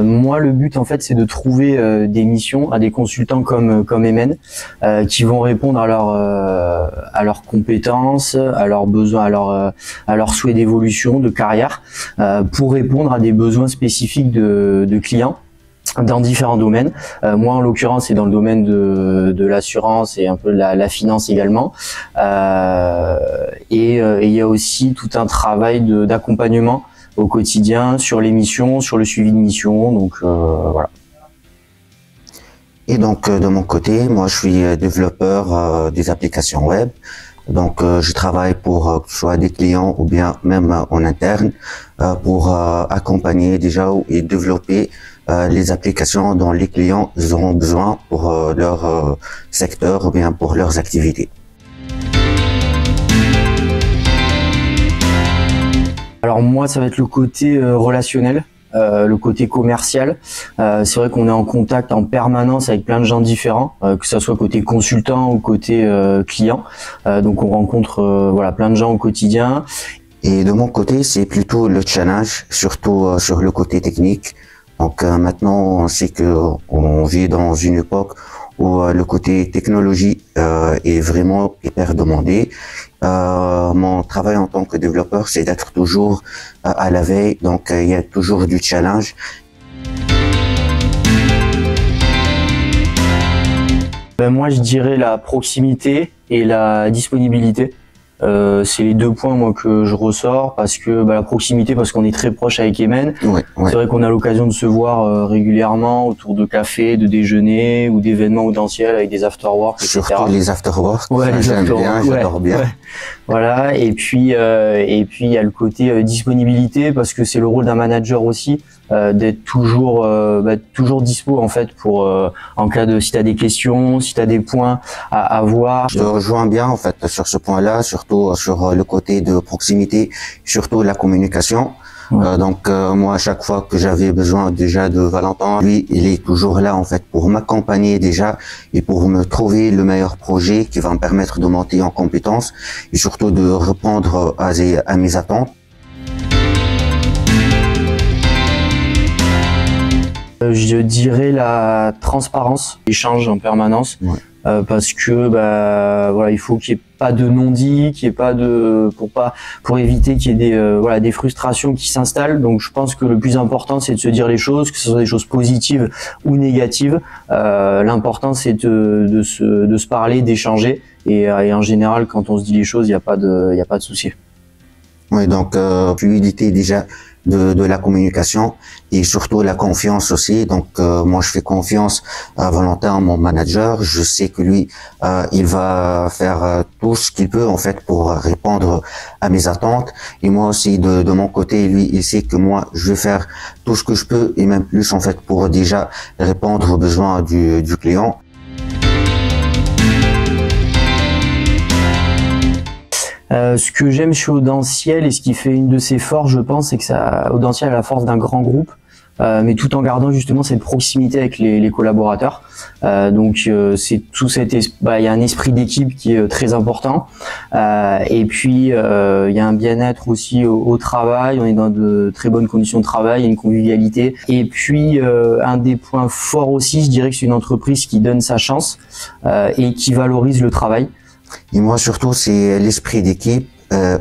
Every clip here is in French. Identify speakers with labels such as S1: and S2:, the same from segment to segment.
S1: Moi, le but en fait, c'est de trouver des missions à des consultants comme Emen, qui vont répondre à leurs compétences, à leurs besoins, à leurs souhaits d'évolution, de carrière, pour répondre à des besoins spécifiques de clients dans différents domaines. Moi, en l'occurrence, c'est dans le domaine de l'assurance et un peu de la finance également. Et il y a aussi tout un travail d'accompagnement au quotidien sur les missions, sur le suivi de missions. Donc voilà.
S2: Et donc de mon côté, moi je suis développeur des applications web. Donc je travaille pour que ce soit des clients ou bien même en interne pour accompagner déjà et développer les applications dont les clients auront besoin pour leur secteur ou bien pour leurs activités.
S1: Alors moi, ça va être le côté relationnel, le côté commercial. C'est vrai qu'on est en contact en permanence avec plein de gens différents, que ça soit côté consultant ou côté client. Donc on rencontre voilà plein de gens au quotidien.
S2: Et de mon côté, c'est plutôt le challenge, surtout sur le côté technique. Donc maintenant, on sait que on vit dans une époque où le côté technologie est vraiment hyper demandé. Mon travail en tant que développeur, c'est d'être toujours à la veille, donc il y a toujours du challenge.
S1: Moi, je dirais la proximité et la disponibilité. C'est les deux points moi que je ressors parce que la proximité parce qu'on est très proche avec Emen.
S2: Ouais.
S1: C'est vrai qu'on a l'occasion de se voir régulièrement autour de cafés, de déjeuners ou d'événements audentiels avec des afterworks, etc.
S2: Surtout les afterworks.
S1: Ouais, les afterworks.
S2: J'adore bien.
S1: Ouais. Voilà. Et puis il y a le côté disponibilité parce que c'est le rôle d'un manager aussi d'être toujours dispo en fait pour en cas de si t'as des questions, si t'as des points à voir.
S2: Je te rejoins bien en fait sur ce point-là, surtout sur le côté de proximité, surtout la communication. Ouais. Donc moi à chaque fois que j'avais besoin déjà de Valentin, lui il est toujours là en fait pour m'accompagner déjà et pour me trouver le meilleur projet qui va me permettre de monter en compétences et surtout de répondre à mes attentes.
S1: Je dirais la transparence, l'échange en permanence, ouais. Parce que voilà, il faut qu'il n'y ait pas de non-dit, qu'il n'y ait pas de pour éviter qu'il y ait des frustrations qui s'installent. Donc je pense que le plus important c'est de se dire les choses, que ce soit des choses positives ou négatives. L'important c'est de se parler, d'échanger et en général quand on se dit les choses, il n'y a pas de souci.
S2: Oui, donc fluidité déjà de la communication et surtout la confiance aussi. Donc moi je fais confiance à Valentin, mon manager. Je sais que lui il va faire tout ce qu'il peut en fait pour répondre à mes attentes et moi aussi de mon côté, lui il sait que moi je vais faire tout ce que je peux et même plus en fait pour déjà répondre aux besoins du client.
S1: Ce que j'aime chez Audentiel et ce qui fait une de ses forces, je pense, c'est que Audentiel a la force d'un grand groupe, mais tout en gardant justement cette proximité avec les collaborateurs. Donc c'est tout il y a un esprit d'équipe qui est très important. Et puis il y a un bien-être aussi au travail. On est dans de très bonnes conditions de travail, il y a une convivialité. Et puis un des points forts aussi, je dirais que c'est une entreprise qui donne sa chance et qui valorise le travail.
S2: Et moi surtout c'est l'esprit d'équipe,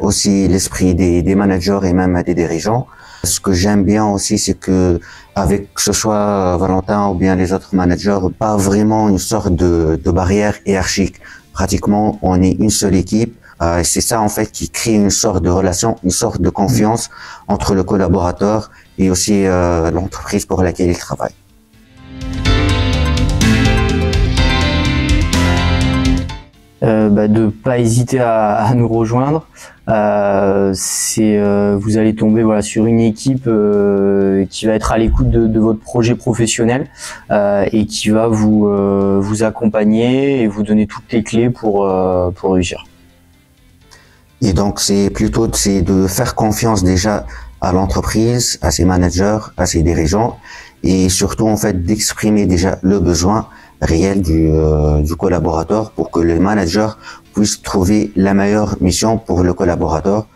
S2: aussi l'esprit des managers et même des dirigeants. Ce que j'aime bien aussi c'est que avec que ce soit Valentin ou bien les autres managers, pas vraiment une sorte de barrière hiérarchique. Pratiquement on est une seule équipe. C'est ça en fait qui crée une sorte de relation, une sorte de confiance entre le collaborateur et aussi l'entreprise pour laquelle il travaille.
S1: De pas hésiter à nous rejoindre. Vous allez tomber sur une équipe qui va être à l'écoute de votre projet professionnel et qui va vous accompagner et vous donner toutes les clés pour réussir.
S2: Et donc c'est plutôt de faire confiance déjà à l'entreprise, à ses managers, à ses dirigeants et surtout en fait d'exprimer déjà le besoin réel du collaborateur pour que le manager puisse trouver la meilleure mission pour le collaborateur